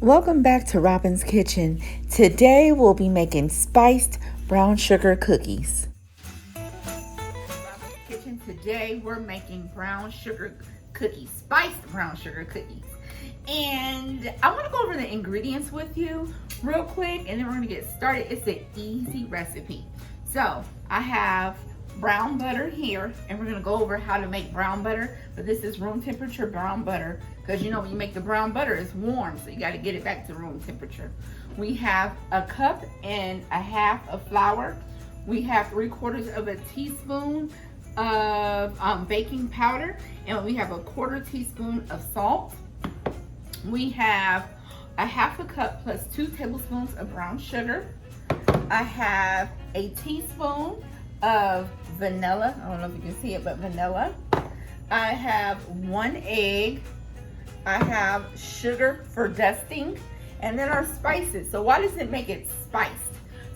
Welcome back to Robin's Kitchen. Today we'll be making spiced brown sugar cookies. Robin's Kitchen, today we're making brown sugar cookies, spiced brown sugar cookies. And I want to go over the ingredients with you real quick and then we're going to get started. It's an easy recipe. So I have brown butter here and we're going to go over how to make brown butter, but this is room temperature brown butter because you know when you make the brown butter it's warm, so you got to get it back to room temperature. We have a cup and a half of flour. We have 3/4 of a teaspoon of baking powder, and we have a 1/4 teaspoon of salt. We have a half a cup plus 2 tablespoons of brown sugar. I have a teaspoon of vanilla. I don't know if you can see it, but vanilla. I have 1 egg. I have sugar for dusting, and then our spices. So why does it make it spiced?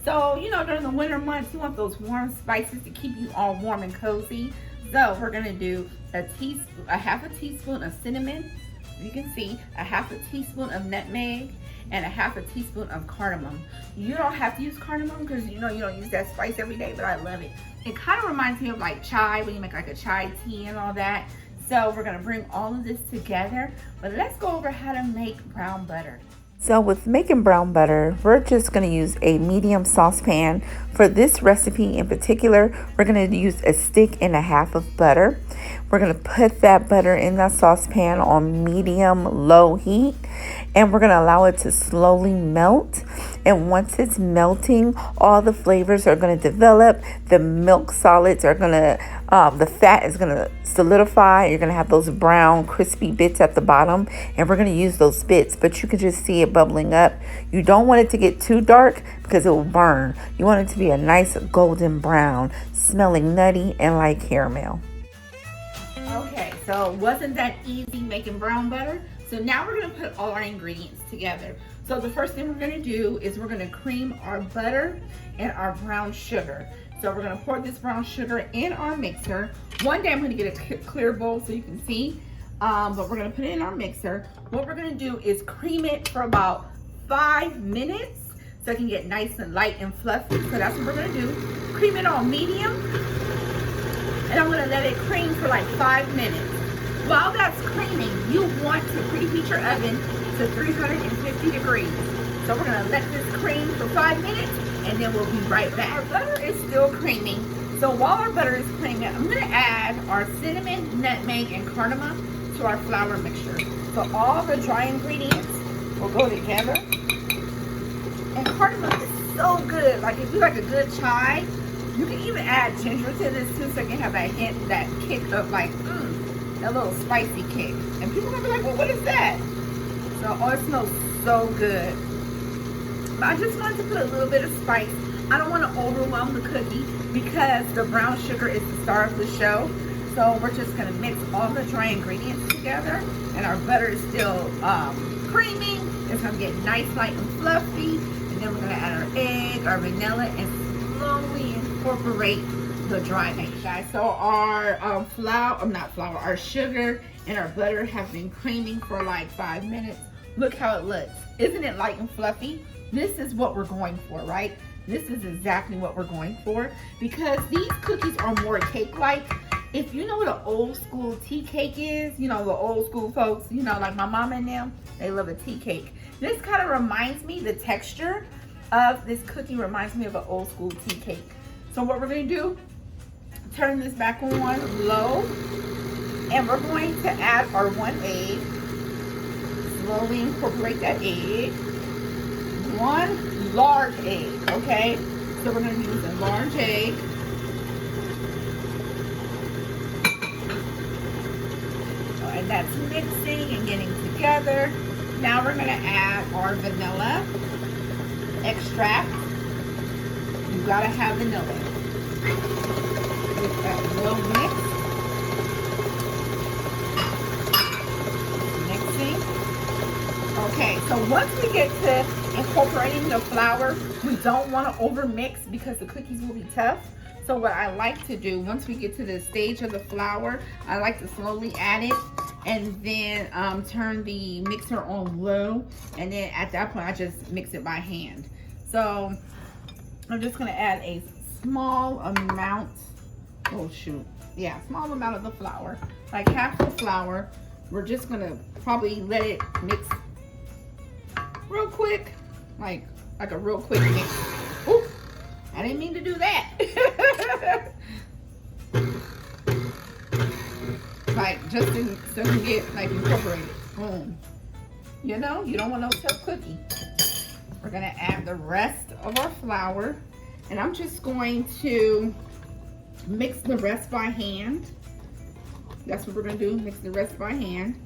So, you know, during the winter months, you want those warm spices to keep you all warm and cozy. So we're gonna do a half a teaspoon of cinnamon. You can see a half a teaspoon of nutmeg and a half a teaspoon of cardamom. You don't have to use cardamom because you know you don't use that spice every day, but I love it. It kind of reminds me of like chai, when you make like a chai tea and all that. So we're gonna bring all of this together, but let's go over how to make brown butter. So with making brown butter, we're just going to use a medium saucepan. For this recipe in particular, we're going to use 1.5 sticks of butter. We're going to put that butter in that saucepan on medium-low heat, and we're going to allow it to slowly melt. And once it's melting, all the flavors are going to develop. The milk solids are going to, the fat is going to solidify. You're going to have those brown, crispy bits at the bottom, and we're going to use those bits, but you can just see it bubbling up. You don't want it to get too dark because it will burn. You want it to be a nice golden brown, smelling nutty and like caramel. Okay, so wasn't that easy making brown butter? So now we're going to put all our ingredients together. So the first thing we're going to do is we're going to cream our butter and our brown sugar. So we're going to pour this brown sugar in our mixer. One day I'm going to get a clear bowl so you can see, but we're going to put it in our mixer. What we're going to do is cream it for about 5 minutes so it can get nice and light and fluffy. So that's what we're going to do. Cream it on medium, and I'm going to let it cream for like 5 minutes. While that's creaming, you want to preheat your oven to 350 degrees. So we're going to let this cream for 5 minutes, and then we'll be right back. Our butter is still creaming. So while our butter is creaming, I'm going to add our cinnamon, nutmeg, and cardamom to our flour mixture. So all the dry ingredients will go together. And cardamom is so good. Like if you like a good chai, you can even add ginger to this too, so you can have that hint, that kick of like, that little spicy kick. And people are going to be like, well, what is that? So, oh, it smells so good. But I just wanted to put a little bit of spice. I don't want to overwhelm the cookie because the brown sugar is the star of the show. So we're just going to mix all the dry ingredients together. And our butter is still creaming. It's going to get nice, light, and fluffy. And then we're going to add our egg, our vanilla, and slowly incorporate the dry ingredients, guys. So our our sugar and our butter have been creaming for like 5 minutes. Look how it looks. Isn't it light and fluffy? This is what we're going for, right? This is exactly what we're going for because these cookies are more cake-like. If you know what an old school tea cake is, you know, the old school folks, you know, like my mom and them, they love a tea cake. This kind of reminds me, the texture of this cookie reminds me of an old school tea cake. So what we're going to do, turn this back on low, and we're going to add our 1 egg. Slowly incorporate that egg. 1 large egg, okay? So we're going to use a large egg. And that's mixing and getting together. Now we're going to add our vanilla extract. You got to have vanilla. Get that well mixed. Okay, so once we get to incorporating the flour, we don't want to over mix because the cookies will be tough. So what I like to do, once we get to the stage of the flour, I like to slowly add it and then turn the mixer on low, and then at that point I just mix it by hand. So I'm just gonna add a small amount, oh shoot, yeah, small amount of the flour, like half the flour. We're just gonna probably let it mix real quick, like a real quick mix. Ooh, I didn't mean to do that. Like just so you get like incorporated. Boom. You know, you don't want no tough cookie. We're gonna add the rest of our flour, and I'm just going to mix the rest by hand. That's what we're gonna do, mix the rest by hand.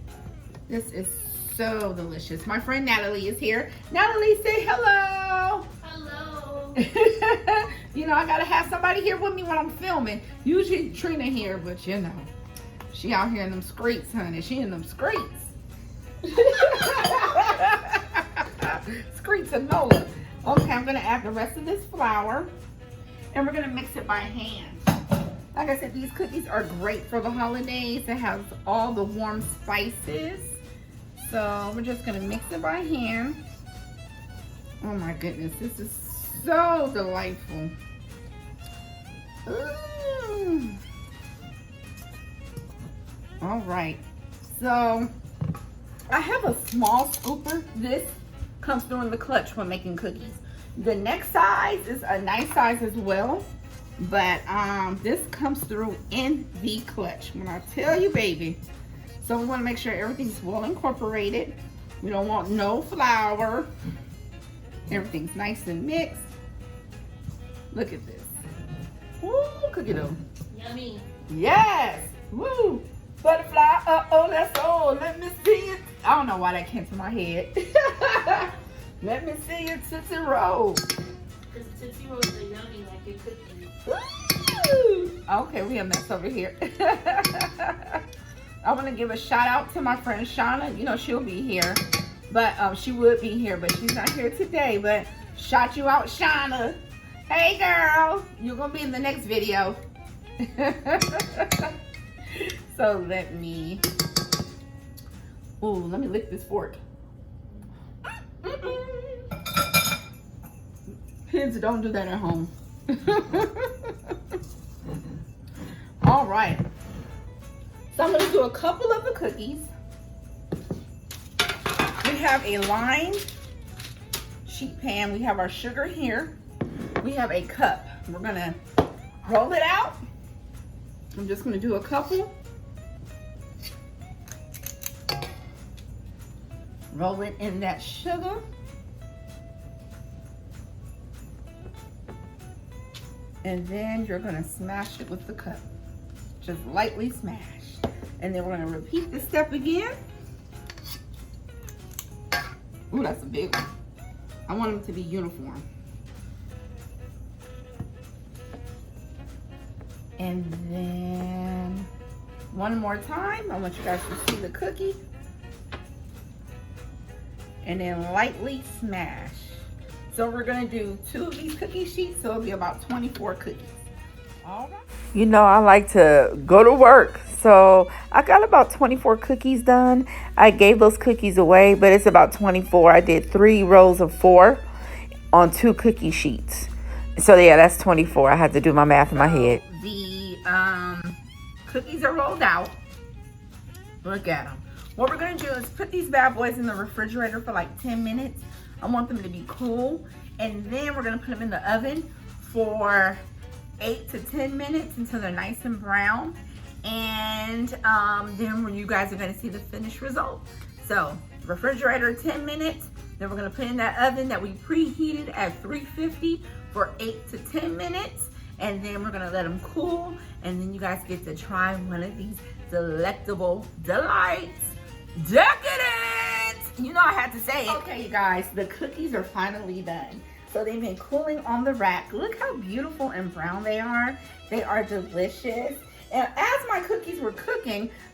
This is so delicious. My friend Natalie is here. Natalie, say hello. Hello. You know, I gotta have somebody here with me when I'm filming. Usually Trina here, but you know, she out here in them streets, honey. She in them streets. Streets of Nola. Okay, I'm gonna add the rest of this flour, and we're gonna mix it by hand. Like I said, these cookies are great for the holidays. It has all the warm spices. So we're just gonna mix it by hand. Oh my goodness, this is so delightful. Ooh. All right, so I have a small scooper. This comes through in the clutch when making cookies. The next size is a nice size as well, but this comes through in the clutch. When I tell you, baby. So we want to make sure everything's well incorporated. We don't want no flour. Everything's nice and mixed. Look at this. Woo, cookie dough. Yummy. Yes. Woo. Butterfly, uh-oh, let's go. Let me see it. I don't know why that came to my head. Let me see it, Tootsie Roll. Because Tootsie Rolls are yummy like your cookies. Woo. Okay, we have mess over here. I want to give a shout out to my friend Shauna. You know, she'll be here. But she would be here, but she's not here today. But shout you out, Shauna. Hey, girl. You're going to be in the next video. So let me lick this fork. Kids, don't do that at home. All right. So I'm going to do a couple of the cookies. We have a lined sheet pan. We have our sugar here. We have a cup. We're going to roll it out. I'm just going to do a couple. Roll it in that sugar. And then you're going to smash it with the cup. Just lightly smash. And then we're going to repeat this step again. Ooh, that's a big one. I want them to be uniform. And then one more time. I want you guys to see the cookie. And then lightly smash. So we're gonna do 2 of these cookie sheets, so it'll be about 24 cookies. All right. You know, I like to go to work. So I got about 24 cookies done. I gave those cookies away, but it's about 24. I did 3 rows of 4 on 2 cookie sheets. So yeah, that's 24. I had to do my math in my head. The cookies are rolled out. Look at them. What we're gonna do is put these bad boys in the refrigerator for like 10 minutes. I want them to be cool. And then we're gonna put them in the oven for 8 to 10 minutes until they're nice and brown. And then when you guys are gonna see the finished result. So refrigerator 10 minutes, then we're gonna put in that oven that we preheated at 350 for 8 to 10 minutes. And then we're gonna let them cool. And then you guys get to try one of these delectable delights. Decadent! You know I had to say it. Okay, you guys, the cookies are finally done. So they've been cooling on the rack. Look how beautiful and brown they are. They are delicious. And as my cookies were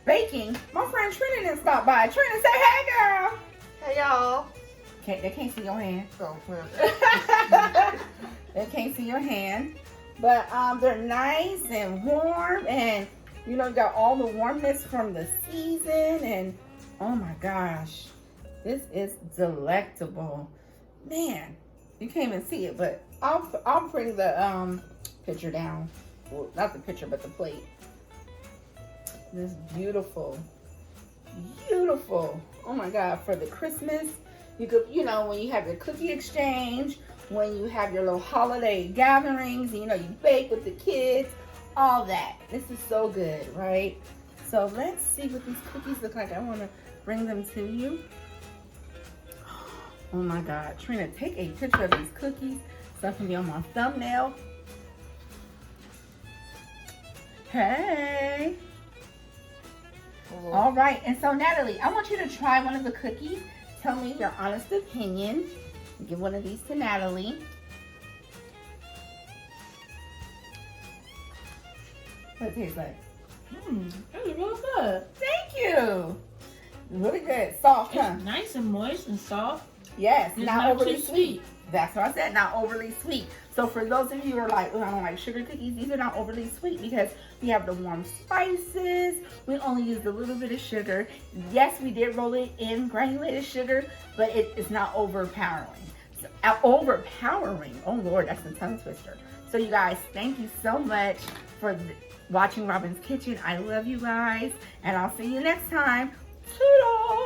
baking, my friend Trina didn't stop by. Trina, say hey, girl. Hey, y'all. Okay, they can't see your hand. Oh, perfect. They can't see your hand. But they're nice and warm. And You know, you got all the warmness from the season, and oh my gosh, this is delectable. Man, you can't even see it, but I'll bring the picture down. Well, not the picture, but the plate. This beautiful, beautiful. Oh my God, for the Christmas, you could, you know, when you have your cookie exchange, when you have your little holiday gatherings, you know, you bake with the kids, all that. This is so good, right? So let's see what these cookies look like. I want to bring them to you. Oh my God, Trina, take a picture of these cookies so it can be on my thumbnail. Hey. Oh. All right, and so Natalie, I want you to try one of the cookies. Tell me your honest opinion. Give one of these to Natalie. What it tastes like? It's real good. Thank you. Really good. Soft, huh? It's nice and moist and soft. Yes, It's not not overly too sweet. That's what I said, not overly sweet. So for those of you who are like, oh, I don't like sugar cookies, these are not overly sweet because we have the warm spices. We only used a little bit of sugar. Yes, we did roll it in granulated sugar, but it is not overpowering. So, overpowering. Oh Lord, that's a tongue twister. So you guys, thank you so much for watching Robin's Kitchen. I love you guys, and I'll see you next time. Toodles!